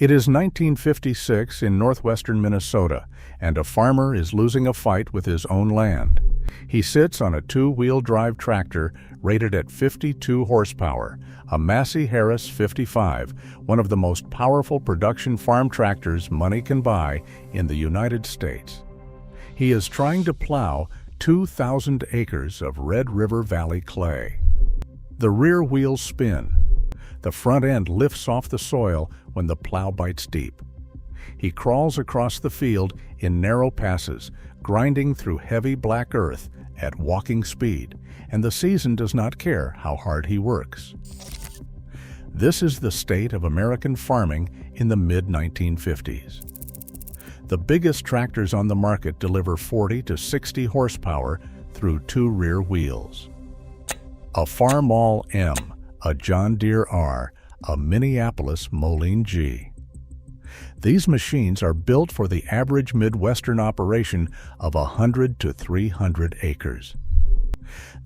It is 1956 in northwestern Minnesota, and a farmer is losing a fight with his own land. He sits on a two-wheel drive tractor rated at 52 horsepower, a Massey-Harris 55, one of the most powerful production farm tractors money can buy in the United States. He is trying to plow 2,000 acres of Red River Valley clay. The rear wheels spin. The front end lifts off the soil when the plow bites deep. He crawls across the field in narrow passes, grinding through heavy black earth at walking speed, and the season does not care how hard he works. This is the state of American farming in the mid-1950s. The biggest tractors on the market deliver 40 to 60 horsepower through two rear wheels. A Farmall M, a John Deere R, a Minneapolis-Moline G. These machines are built for the average midwestern operation of 100 to 300 acres.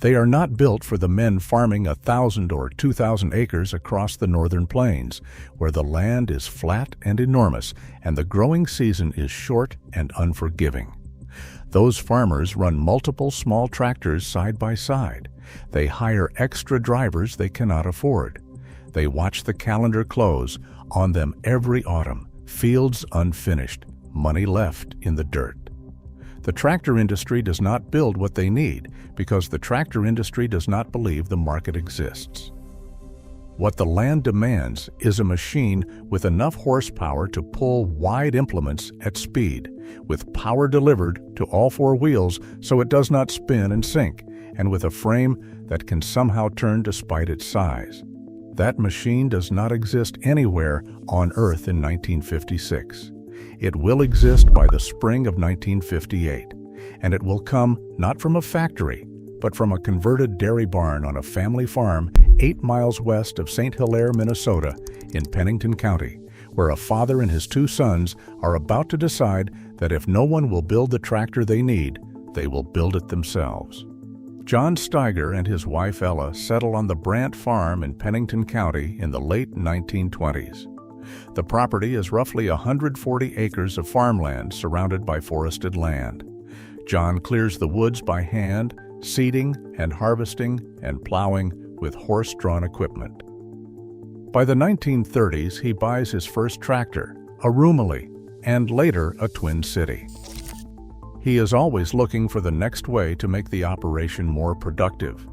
They are not built for the men farming 1,000 or 2,000 acres across the northern plains, where the land is flat and enormous and the growing season is short and unforgiving. Those farmers run multiple small tractors side by side. They hire extra drivers they cannot afford. They watch the calendar close on them every autumn, fields unfinished, money left in the dirt. The tractor industry does not build what they need because the tractor industry does not believe the market exists. What the land demands is a machine with enough horsepower to pull wide implements at speed, with power delivered to all four wheels so it does not spin and sink, and with a frame that can somehow turn despite its size. That machine does not exist anywhere on Earth in 1956. It will exist by the spring of 1958, and it will come not from a factory, but from a converted dairy barn on a family farm 8 miles west of St. Hilaire, Minnesota, in Pennington County, where a father and his two sons are about to decide that if no one will build the tractor they need, they will build it themselves. John Steiger and his wife Ella settled on the Brant Farm in Pennington County in the late 1920s. The property is roughly 140 acres of farmland surrounded by forested land. John clears the woods by hand, seeding and harvesting and plowing with horse-drawn equipment. By the 1930s, he buys his first tractor, a Rumely, and later a Twin City. He is always looking for the next way to make the operation more productive.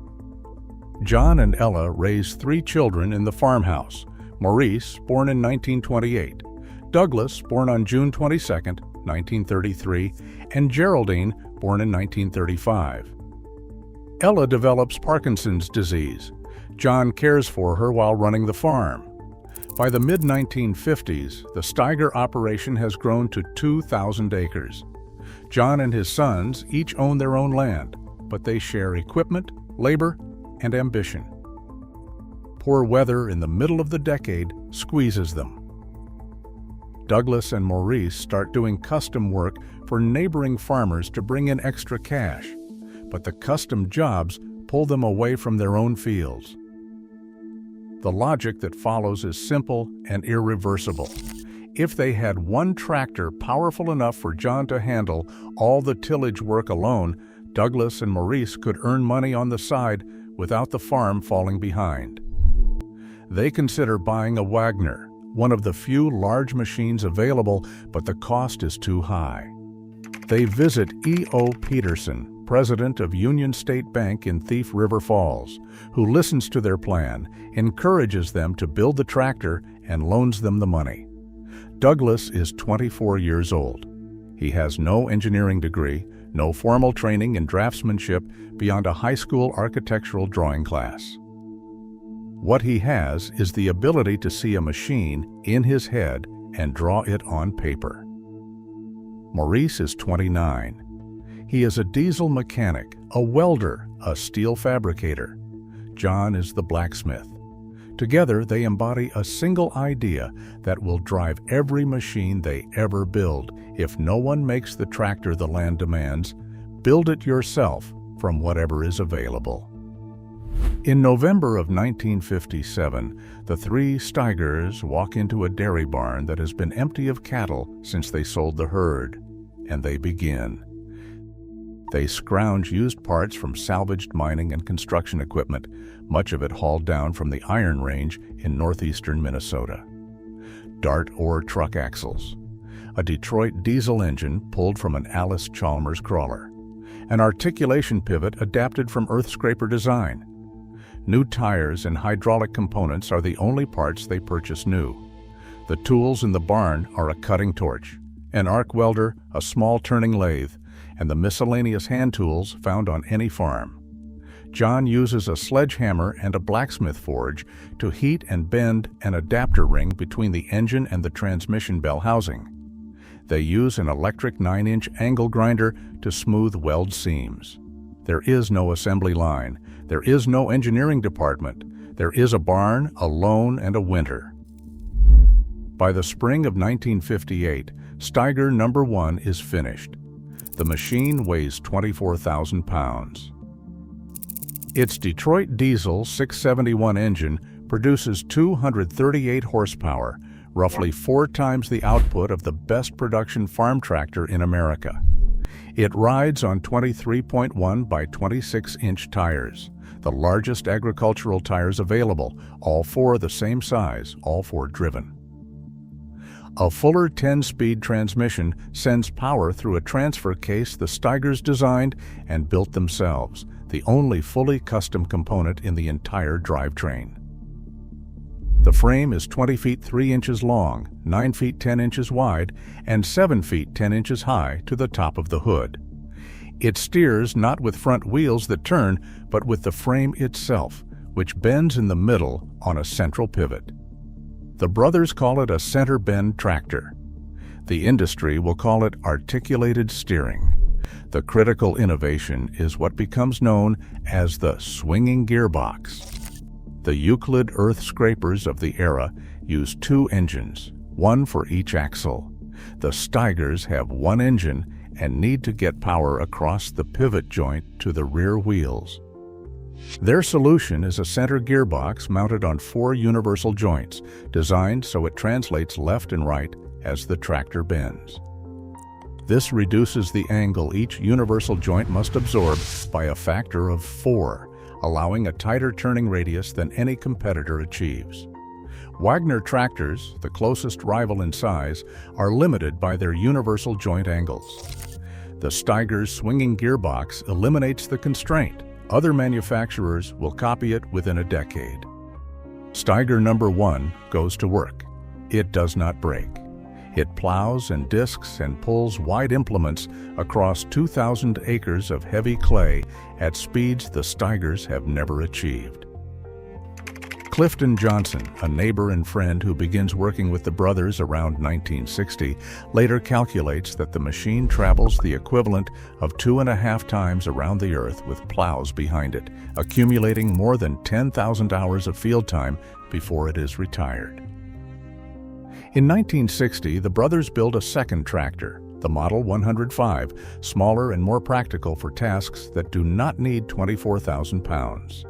John and Ella raised 3 children in the farmhouse: Maurice, born in 1928, Douglas, born on June 22, 1933, and Geraldine, born in 1935. Ella develops Parkinson's disease. John cares for her while running the farm. By the mid-1950s, the Stiger operation has grown to 2,000 acres. John and his sons each own their own land, but they share equipment, labor, and ambition. Poor weather in the middle of the decade squeezes them. Douglas and Maurice start doing custom work for neighboring farmers to bring in extra cash, but the custom jobs pull them away from their own fields. The logic that follows is simple and irreversible. If they had one tractor powerful enough for John to handle all the tillage work alone, Douglas and Maurice could earn money on the side without the farm falling behind. They consider buying a Wagner, one of the few large machines available, but the cost is too high. They visit E.O. Peterson, president of Union State Bank in Thief River Falls, who listens to their plan, encourages them to build the tractor, and loans them the money. Douglas is 24 years old. He has no engineering degree, no formal training in draftsmanship beyond a high school architectural drawing class. What he has is the ability to see a machine in his head and draw it on paper. Maurice is 29. He is a diesel mechanic, a welder, a steel fabricator. John is the blacksmith. Together, they embody a single idea that will drive every machine they ever build. If no one makes the tractor the land demands, build it yourself from whatever is available. In November of 1957, the three Steigers walk into a dairy barn that has been empty of cattle since they sold the herd, and they begin. They scrounge used parts from salvaged mining and construction equipment, much of it hauled down from the Iron Range in northeastern Minnesota. Dart ore truck axles, a Detroit diesel engine pulled from an Allis-Chalmers crawler, an articulation pivot adapted from earth scraper design. New tires and hydraulic components are the only parts they purchase new. The tools in the barn are a cutting torch, an arc welder, a small turning lathe, and the miscellaneous hand tools found on any farm. John uses a sledgehammer and a blacksmith forge to heat and bend an adapter ring between the engine and the transmission bell housing. They use an electric 9-inch angle grinder to smooth weld seams. There is no assembly line. There is no engineering department. There is a barn, a loan, and a winter. By the spring of 1958, Stiger No. 1 is finished. The machine weighs 24,000 pounds. Its Detroit diesel 671 engine produces 238 horsepower, roughly 4 times the output of the best production farm tractor in America. It rides on 23.1 by 26-inch tires, the largest agricultural tires available, all 4 the same size, all 4 driven. A Fuller 10-speed transmission sends power through a transfer case the Steigers designed and built themselves, the only fully custom component in the entire drivetrain. The frame is 20 feet 3 inches long, 9 feet 10 inches wide, and 7 feet 10 inches high to the top of the hood. It steers not with front wheels that turn, but with the frame itself, which bends in the middle on a central pivot. The brothers call it a center bend tractor. The industry will call it articulated steering. The critical innovation is what becomes known as the swinging gearbox. The Euclid earth scrapers of the era used 2 engines, 1 for each axle. The Steigers have 1 engine and need to get power across the pivot joint to the rear wheels. Their solution is a center gearbox mounted on 4 universal joints, designed so it translates left and right as the tractor bends. This reduces the angle each universal joint must absorb by a factor of 4, allowing a tighter turning radius than any competitor achieves. Wagner tractors, the closest rival in size, are limited by their universal joint angles. The Steiger's swinging gearbox eliminates the constraint. Other manufacturers will copy it within a decade. Stiger No. 1 goes to work. It does not break. It plows and discs and pulls wide implements across 2,000 acres of heavy clay at speeds the Steigers have never achieved. Clifton Johnson, a neighbor and friend who begins working with the brothers around 1960, later calculates that the machine travels the equivalent of 2.5 times around the earth with plows behind it, accumulating more than 10,000 hours of field time before it is retired. In 1960, the brothers built a second tractor, the Model 105, smaller and more practical for tasks that do not need 24,000 pounds.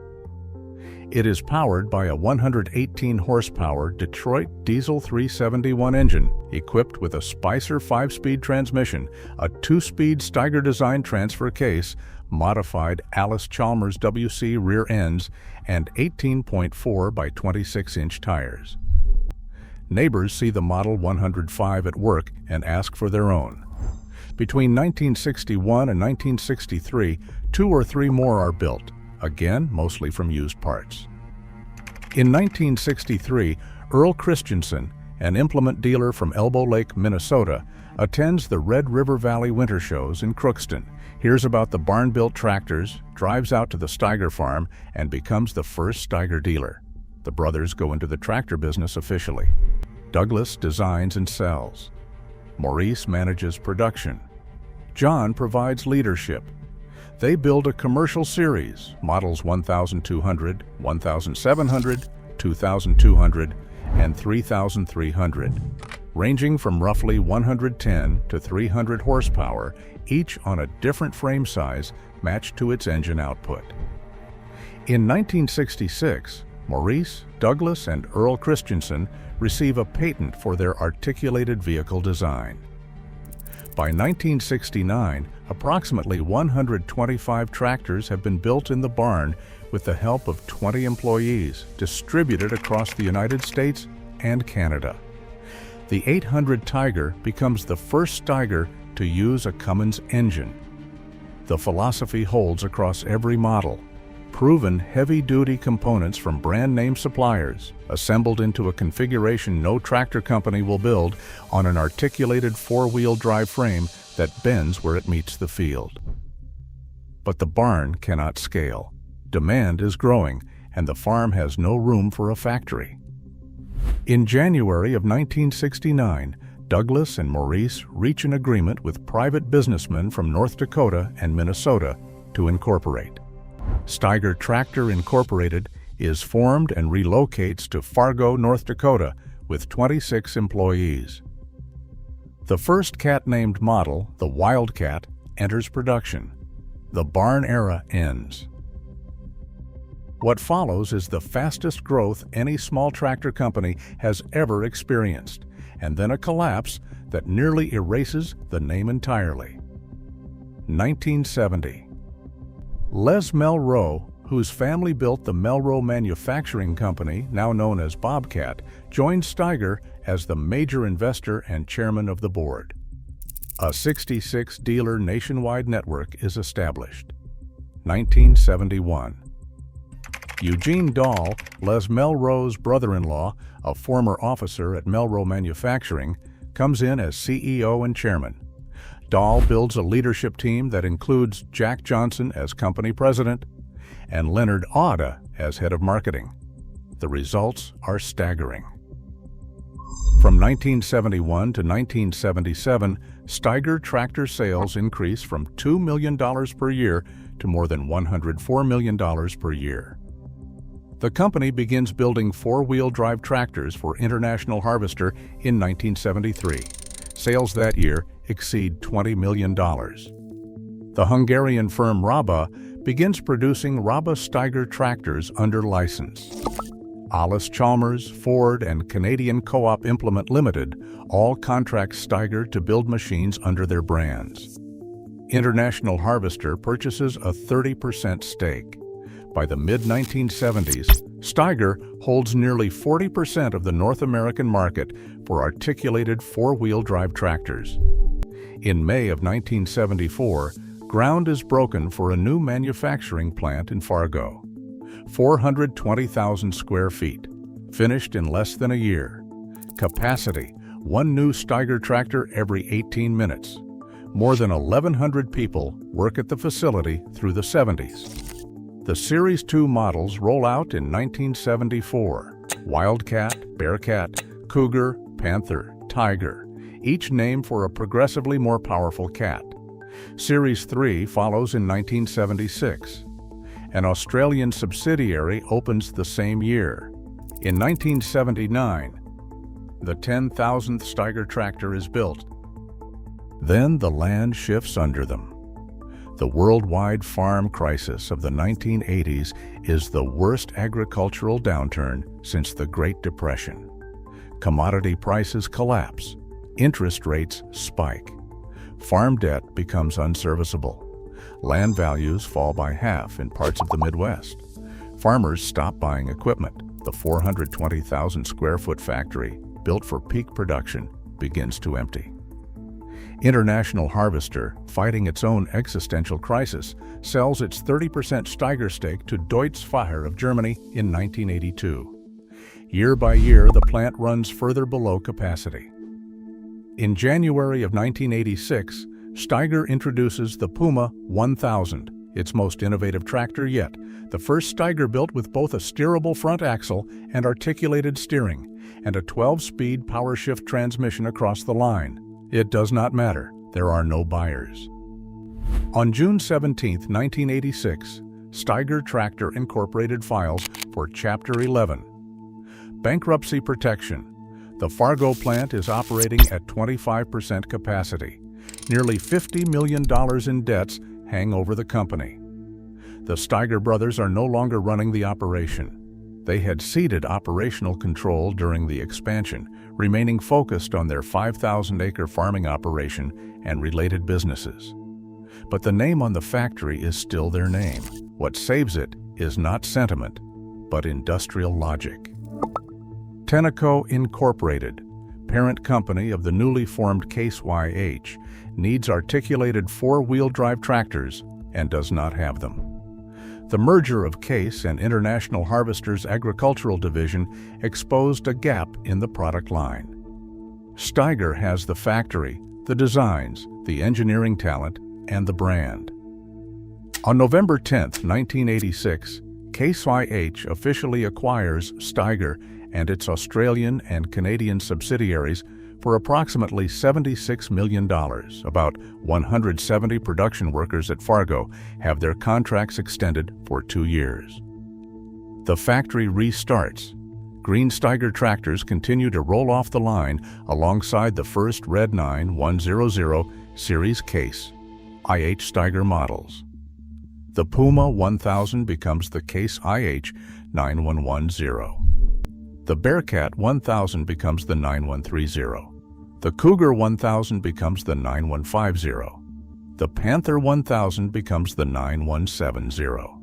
It is powered by a 118-horsepower Detroit Diesel 371 engine, equipped with a Spicer 5-speed transmission, a 2-speed Steiger-designed transfer case, modified Allis-Chalmers WC rear ends, and 18.4 by 26-inch tires. Neighbors see the Model 105 at work and ask for their own. Between 1961 and 1963, 2 or 3 more are built, again mostly from used parts. In 1963, Earl Christensen, an implement dealer from Elbow Lake, Minnesota, attends the Red River Valley Winter Shows in Crookston, hears about the barn-built tractors, drives out to the Steiger farm, and becomes the first Steiger dealer. The brothers go into the tractor business officially. Douglas designs and sells. Maurice manages production. John provides leadership. They build a commercial series, models 1,200, 1,700, 2,200, and 3,300, ranging from roughly 110 to 300 horsepower, each on a different frame size matched to its engine output. In 1966, Maurice, Douglas, and Earl Christensen receive a patent for their articulated vehicle design. By 1969, approximately 125 tractors have been built in the barn with the help of 20 employees distributed across the United States and Canada. The 800 Tiger becomes the first Steiger to use a Cummins engine. The philosophy holds across every model. Proven heavy-duty components from brand-name suppliers, assembled into a configuration no tractor company will build on an articulated four-wheel drive frame that bends where it meets the field. But the barn cannot scale. Demand is growing, and the farm has no room for a factory. In January of 1969, Douglas and Maurice reach an agreement with private businessmen from North Dakota and Minnesota to incorporate. Stiger Tractor Incorporated is formed and relocates to Fargo, North Dakota, with 26 employees. The first cat-named model, the Wildcat, enters production. The barn era ends. What follows is the fastest growth any small tractor company has ever experienced, and then a collapse that nearly erases the name entirely. 1970. Les Melroe, whose family built the Melroe Manufacturing Company, now known as Bobcat, joined Stiger as the major investor and chairman of the board. A 66-dealer nationwide network is established. 1971. Eugene Dahl, Les Melroe's brother-in-law, a former officer at Melroe Manufacturing, comes in as CEO and chairman. Dahl builds a leadership team that includes Jack Johnson as company president and Leonard Auda as head of marketing. The results are staggering. From 1971 to 1977, Steiger tractor sales increase from $2 million per year to more than $104 million per year. The company begins building four-wheel drive tractors for International Harvester in 1973. Sales that year exceed $20 million. The Hungarian firm Raba begins producing Raba Steiger tractors under license. Alice Chalmers, Ford, and Canadian Co-op Implement Limited all contract Steiger to build machines under their brands. International Harvester purchases a 30% stake. By the mid-1970s, Steiger holds nearly 40% of the North American market for articulated four-wheel drive tractors. In May of 1974, ground is broken for a new manufacturing plant in Fargo. 420,000 square feet, finished in less than a year. Capacity, one new Steiger tractor every 18 minutes. More than 1,100 people work at the facility through the 70s. The Series 2 models roll out in 1974. Wildcat, Bearcat, Cougar, Panther, Tiger, each named for a progressively more powerful cat. Series 3 follows in 1976. An Australian subsidiary opens the same year. In 1979, the 10,000th Steiger tractor is built. Then the land shifts under them. The worldwide farm crisis of the 1980s is the worst agricultural downturn since the Great Depression. Commodity prices collapse. Interest rates spike. Farm debt becomes unserviceable. Land values fall by half in parts of the Midwest. Farmers stop buying equipment. The 420,000 square foot factory, built for peak production, begins to empty. International Harvester, fighting its own existential crisis, sells its 30% Steiger stake to Deutz Feuer of Germany in 1982. Year by year, the plant runs further below capacity. In January of 1986, Steiger introduces the Puma 1000, its most innovative tractor yet, the first Steiger built with both a steerable front axle and articulated steering, and a 12-speed power shift transmission across the line. It does not matter, there are no buyers. On June 17, 1986, Steiger Tractor Incorporated files for Chapter 11. Bankruptcy protection. The Fargo plant is operating at 25% capacity. Nearly $50 million in debts hang over the company. The Steiger brothers are no longer running the operation. They had ceded operational control during the expansion, remaining focused on their 5,000-acre farming operation and related businesses. But the name on the factory is still their name. What saves it is not sentiment, but industrial logic. Tenneco Incorporated, parent company of the newly formed Case IH, needs articulated four-wheel drive tractors and does not have them. The merger of Case and International Harvester's agricultural division exposed a gap in the product line. Stiger has the factory, the designs, the engineering talent, and the brand. On November 10, 1986, Case IH officially acquires Stiger and its Australian and Canadian subsidiaries for approximately $76 million. About 170 production workers at Fargo have their contracts extended for 2 years. The factory restarts. Green Stiger tractors continue to roll off the line alongside the first Red 9100 Series Case IH Stiger models. The Puma 1000 becomes the Case IH 9110. The Bearcat 1000 becomes the 9130. The Cougar 1000 becomes the 9150. The Panther 1000 becomes the 9170.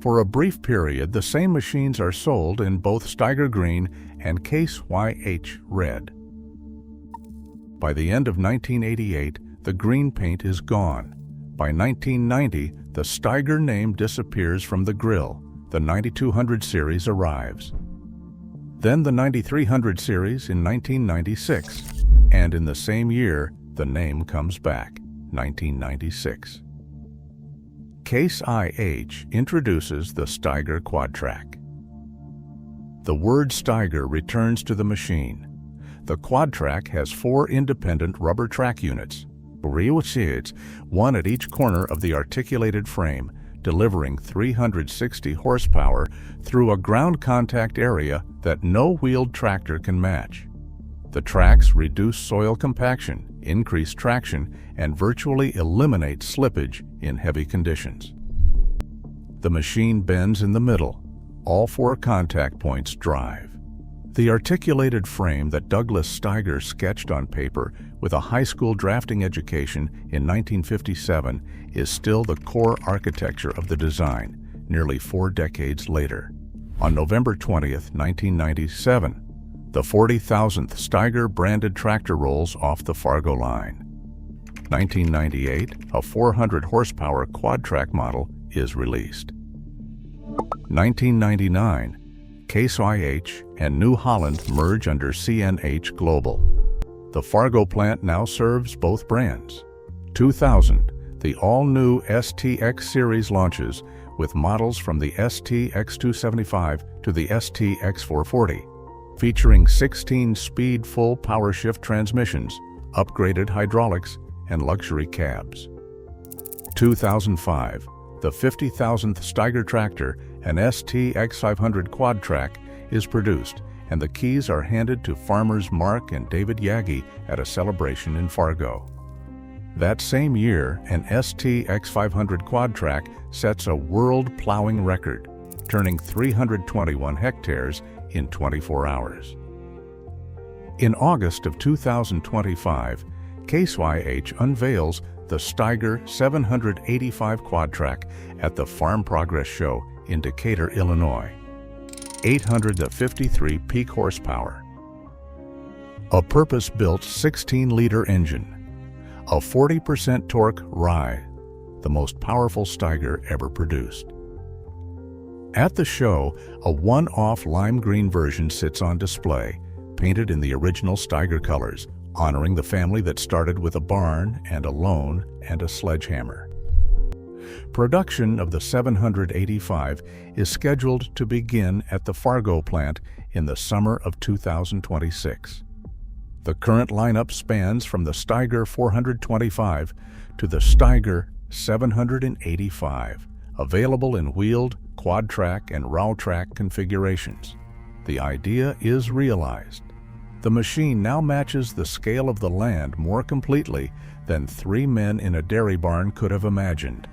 For a brief period, the same machines are sold in both Stiger Green and Case IH Red. By the end of 1988, the green paint is gone. By 1990, the Stiger name disappears from the grill. The 9200 series arrives. Then the 9300 series in 1996, and in the same year, the name comes back, 1996. Case IH introduces the Stiger Quadtrac. The word Stiger returns to the machine. The Quadtrac has 4 independent rubber track units, one at each corner of the articulated frame, delivering 360 horsepower through a ground contact area that no wheeled tractor can match. The tracks reduce soil compaction, increase traction, and virtually eliminate slippage in heavy conditions. The machine bends in the middle. All 4 contact points drive. The articulated frame that Douglas Steiger sketched on paper with a high school drafting education in 1957 is still the core architecture of the design, nearly 4 decades later. On November 20, 1997, the 40,000th Stiger branded tractor rolls off the Fargo line. 1998, a 400 horsepower Quadtrac model is released. 1999, Case IH and New Holland merge under CNH Global. The Fargo plant now serves both brands. 2000, the all-new STX series launches with models from the STX275 to the STX440, featuring 16-speed full power shift transmissions, upgraded hydraulics, and luxury cabs. 2005, the 50,000th Stiger tractor, an STX500 Quadtrac, is produced, and the keys are handed to farmers Mark and David Yagi at a celebration in Fargo. That same year, an STX500 Quadtrac sets a world plowing record, turning 321 hectares in 24 hours. In August of 2025, Case IH unveils the Steiger 785 Quadtrac at the Farm Progress Show in Decatur, Illinois. 853 peak horsepower. A purpose-built 16-liter engine. A 40% torque rye, the most powerful Steiger ever produced. At the show, a one-off lime green version sits on display, painted in the original Steiger colors, honoring the family that started with a barn and a loan and a sledgehammer. Production of the 785 is scheduled to begin at the Fargo plant in the summer of 2026. The current lineup spans from the Steiger 425 to the Steiger 785, available in wheeled, Quadtrac, and Rowtrac configurations. The idea is realized. The machine now matches the scale of the land more completely than 3 men in a dairy barn could have imagined.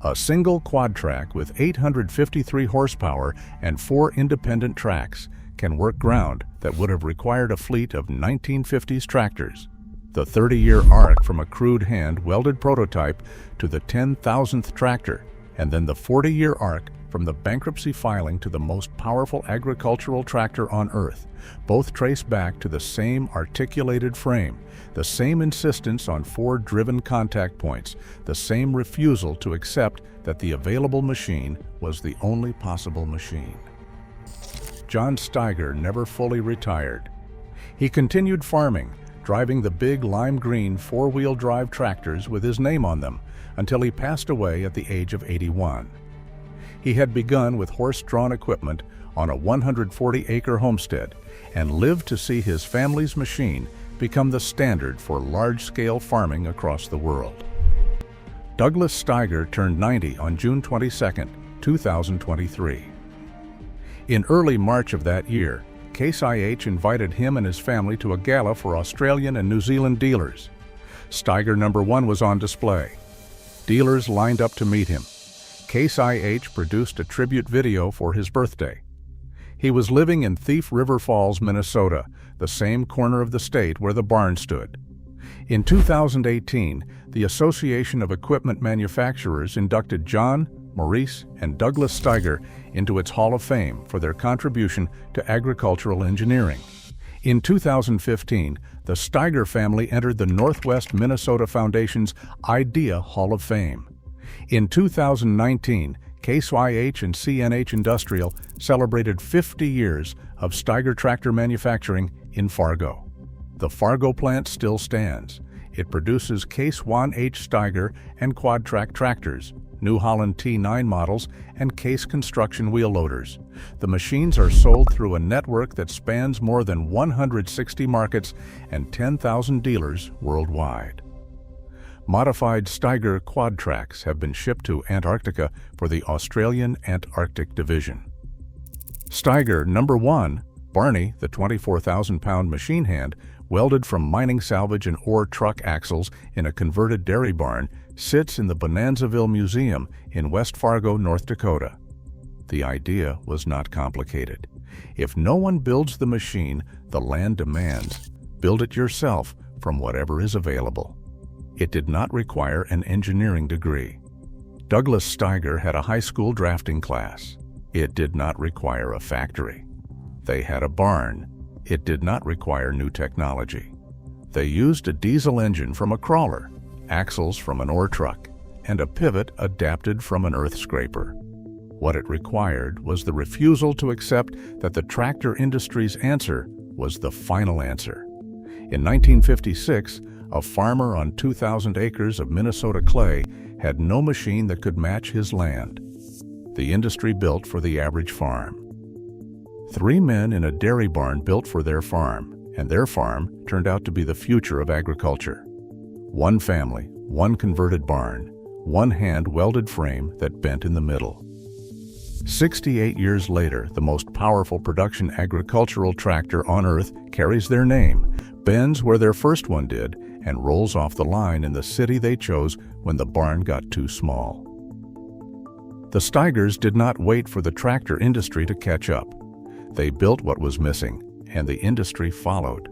A single quad track with 853 horsepower and 4 independent tracks can work ground that would have required a fleet of 1950s tractors. The 30-year arc from a crude hand-welded prototype to the 10,000th tractor, and then the 40-year arc from the bankruptcy filing to the most powerful agricultural tractor on earth, both trace back to the same articulated frame, the same insistence on 4 driven contact points, the same refusal to accept that the available machine was the only possible machine. John Steiger never fully retired. He continued farming, driving the big lime green 4-wheel drive tractors with his name on them until he passed away at the age of 81. He had begun with horse-drawn equipment on a 140-acre homestead and lived to see his family's machine become the standard for large-scale farming across the world. Douglas Steiger turned 90 on June 22, 2023. In early March of that year, Case IH invited him and his family to a gala for Australian and New Zealand dealers. Stiger No. 1 was on display. Dealers lined up to meet him. Case IH produced a tribute video for his birthday. He was living in Thief River Falls, Minnesota, the same corner of the state where the barn stood. In 2018, the Association of Equipment Manufacturers inducted John, Maurice, and Douglas Steiger into its Hall of Fame for their contribution to agricultural engineering. In 2015, the Steiger family entered the Northwest Minnesota Foundation's IDEA Hall of Fame. In 2019, Case IH and CNH Industrial celebrated 50 years of Steiger tractor manufacturing in Fargo. The Fargo plant still stands. It produces Case 1H Steiger and quad-track tractors, New Holland T9 models, and Case construction wheel loaders. The machines are sold through a network that spans more than 160 markets and 10,000 dealers worldwide. Modified Steiger quad tracks have been shipped to Antarctica for the Australian Antarctic Division. Steiger No. 1, Barney, the 24,000-pound machine hand, welded from mining salvage and ore truck axles in a converted dairy barn, sits in the Bonanzaville Museum in West Fargo, North Dakota. The idea was not complicated. If no one builds the machine the land demands, build it yourself from whatever is available. It did not require an engineering degree. Douglas Steiger had a high school drafting class. It did not require a factory. They had a barn. It did not require new technology. They used a diesel engine from a crawler, axles from an ore truck, and a pivot adapted from an earth scraper. What it required was the refusal to accept that the tractor industry's answer was the final answer. In 1956, a farmer on 2,000 acres of Minnesota clay had no machine that could match his land. The industry built for the average farm. 3 men in a dairy barn built for their farm, and their farm turned out to be the future of agriculture. 1 family, 1 converted barn, 1 hand-welded frame that bent in the middle. 68 years later, the most powerful production agricultural tractor on earth carries their name, bends where their first one did, and rolls off the line in the city they chose when the barn got too small. The Steigers did not wait for the tractor industry to catch up. They built what was missing, and the industry followed.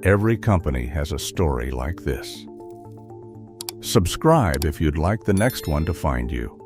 Every company has a story like this. Subscribe if you'd like the next one to find you.